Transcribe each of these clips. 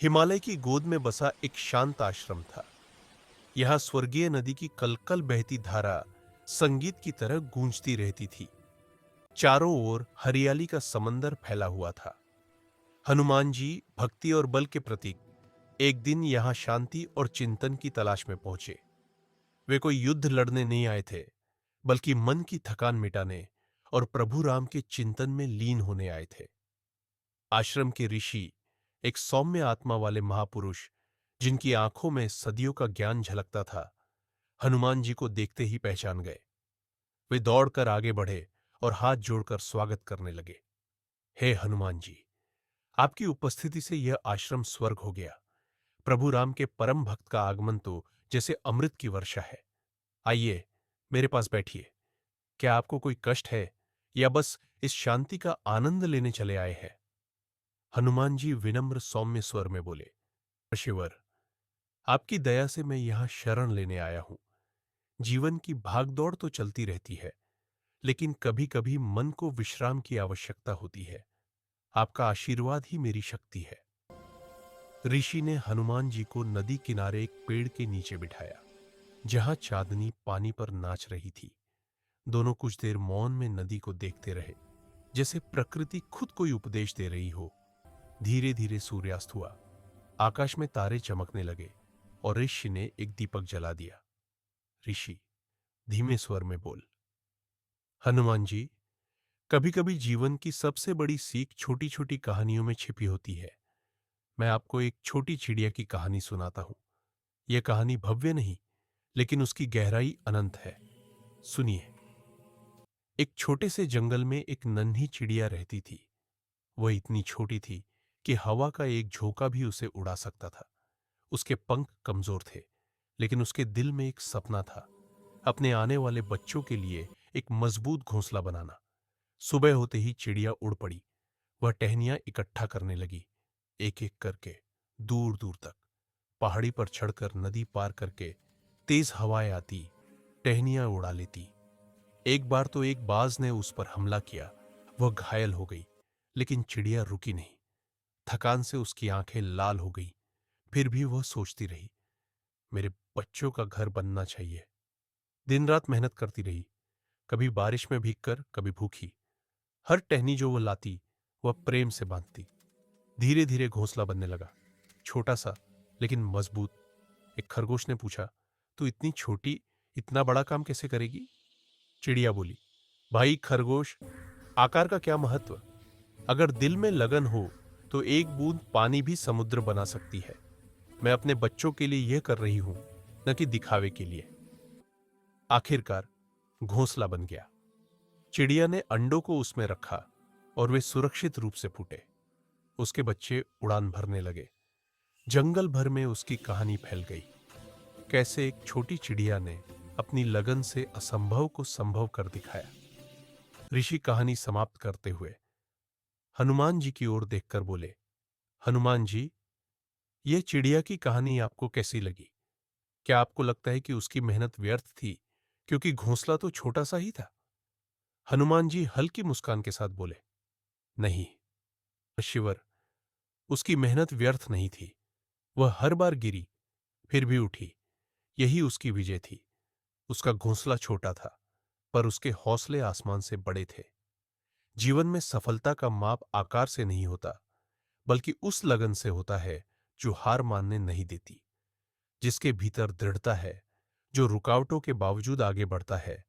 हिमालय की गोद में बसा एक शांत आश्रम था। यहां स्वर्गीय नदी की कलकल बहती धारा संगीत की तरह गूंजती रहती थी। चारों ओर हरियाली का समंदर फैला हुआ था। हनुमान जी भक्ति और बल के प्रतीक एक दिन यहां शांति और चिंतन की तलाश में पहुंचे। वे कोई युद्ध लड़ने नहीं आए थे, बल्कि मन की थकान मिटाने और प्रभु राम के चिंतन में लीन होने आए थे। आश्रम के ऋषि, एक सौम्य आत्मा वाले महापुरुष जिनकी आंखों में सदियों का ज्ञान झलकता था, हनुमान जी को देखते ही पहचान गए। वे दौड़कर आगे बढ़े और हाथ जोड़कर स्वागत करने लगे। हे हनुमान जी, आपकी उपस्थिति से यह आश्रम स्वर्ग हो गया। प्रभु राम के परम भक्त का आगमन तो जैसे अमृत की वर्षा है। आइए, मेरे पास बैठिए। क्या आपको कोई कष्ट है या बस इस शांति का आनंद लेने चले आए हैं? हनुमान जी विनम्र सौम्य स्वर में बोले, ऋषिवर, आपकी दया से मैं यहां शरण लेने आया हूं। जीवन की भागदौड़ तो चलती रहती है, लेकिन कभी कभी मन को विश्राम की आवश्यकता होती है। आपका आशीर्वाद ही मेरी शक्ति है। ऋषि ने हनुमान जी को नदी किनारे एक पेड़ के नीचे बिठाया, जहां चांदनी पानी पर नाच रही थी। दोनों कुछ देर मौन में नदी को देखते रहे, जैसे प्रकृति खुद कोई उपदेश दे रही हो। धीरे धीरे सूर्यास्त हुआ। आकाश में तारे चमकने लगे और ऋषि ने एक दीपक जला दिया। ऋषि धीमे स्वर में बोल, हनुमान जी, कभी कभी जीवन की सबसे बड़ी सीख छोटी छोटी कहानियों में छिपी होती है। मैं आपको एक छोटी चिड़िया की कहानी सुनाता हूं। यह कहानी भव्य नहीं, लेकिन उसकी गहराई अनंत है। सुनिए। एक छोटे से जंगल में एक नन्ही चिड़िया रहती थी। वह इतनी छोटी थी कि हवा का एक झोंका भी उसे उड़ा सकता था। उसके पंख कमजोर थे, लेकिन उसके दिल में एक सपना था, अपने आने वाले बच्चों के लिए एक मजबूत घोंसला बनाना। सुबह होते ही चिड़िया उड़ पड़ी। वह टहनियां इकट्ठा करने लगी, एक एक करके, दूर दूर तक। पहाड़ी पर चढ़कर नदी पार करके तेज हवाएं आती, टहनियां उड़ा लेती। एक बार तो एक बाज ने उस पर हमला किया। वह घायल हो गई, लेकिन चिड़िया रुकी नहीं। थकान से उसकी आंखें लाल हो गई। फिर भी वह सोचती रही, मेरे बच्चों का घर बनना चाहिए। दिन रात मेहनत करती रही, कभी बारिश में भीगकर, कभी भूखी। हर टहनी जो वह लाती, वह प्रेम से बांधती। धीरे धीरे घोंसला बनने लगा, छोटा सा लेकिन मजबूत। एक खरगोश ने पूछा, तू इतनी छोटी इतना बड़ा काम कैसे करेगी? चिड़िया बोली, भाई खरगोश, आकार का क्या महत्व? अगर दिल में लगन हो तो एक बूंद पानी भी समुद्र बना सकती है। मैं अपने बच्चों के लिए यह कर रही हूं, न कि दिखावे के लिए। आखिरकार घोंसला बन गया। चिड़िया ने अंडों को उसमें रखा और वे सुरक्षित रूप से फूटे। उसके बच्चे उड़ान भरने लगे। जंगल भर में उसकी कहानी फैल गई, कैसे एक छोटी चिड़िया ने अपनी लगन से असंभव को संभव कर दिखाया। ऋषि कहानी समाप्त करते हुए हनुमान जी की ओर देखकर बोले, हनुमान जी, यह चिड़िया की कहानी आपको कैसी लगी? क्या आपको लगता है कि उसकी मेहनत व्यर्थ थी, क्योंकि घोंसला तो छोटा सा ही था? हनुमान जी हल्की मुस्कान के साथ बोले, नहीं शिवर, उसकी मेहनत व्यर्थ नहीं थी। वह हर बार गिरी, फिर भी उठी। यही उसकी विजय थी। उसका घोंसला छोटा था, पर उसके हौसले आसमान से बड़े थे। जीवन में सफलता का माप आकार से नहीं होता, बल्कि उस लगन से होता है जो हार मानने नहीं देती, जिसके भीतर दृढ़ता है, जो रुकावटों के बावजूद आगे बढ़ता है।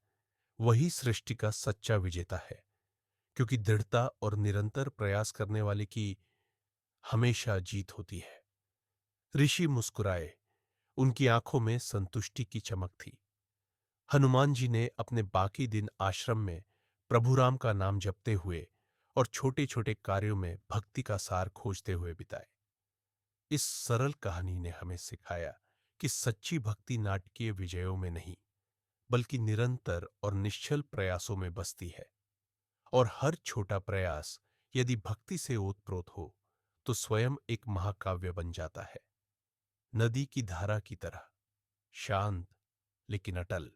वही सृष्टि का सच्चा विजेता है, क्योंकि दृढ़ता और निरंतर प्रयास करने वाले की हमेशा जीत होती है। ऋषि मुस्कुराए, उनकी आंखों में संतुष्टि की चमक थी। हनुमान जी ने अपने बाकी दिन आश्रम में प्रभु राम का नाम जपते हुए और छोटे छोटे कार्यों में भक्ति का सार खोजते हुए बिताए। इस सरल कहानी ने हमें सिखाया कि सच्ची भक्ति नाटकीय विजयों में नहीं, बल्कि निरंतर और निश्चल प्रयासों में बसती है। और हर छोटा प्रयास यदि भक्ति से ओतप्रोत हो तो स्वयं एक महाकाव्य बन जाता है, नदी की धारा की तरह, शांत लेकिन अटल।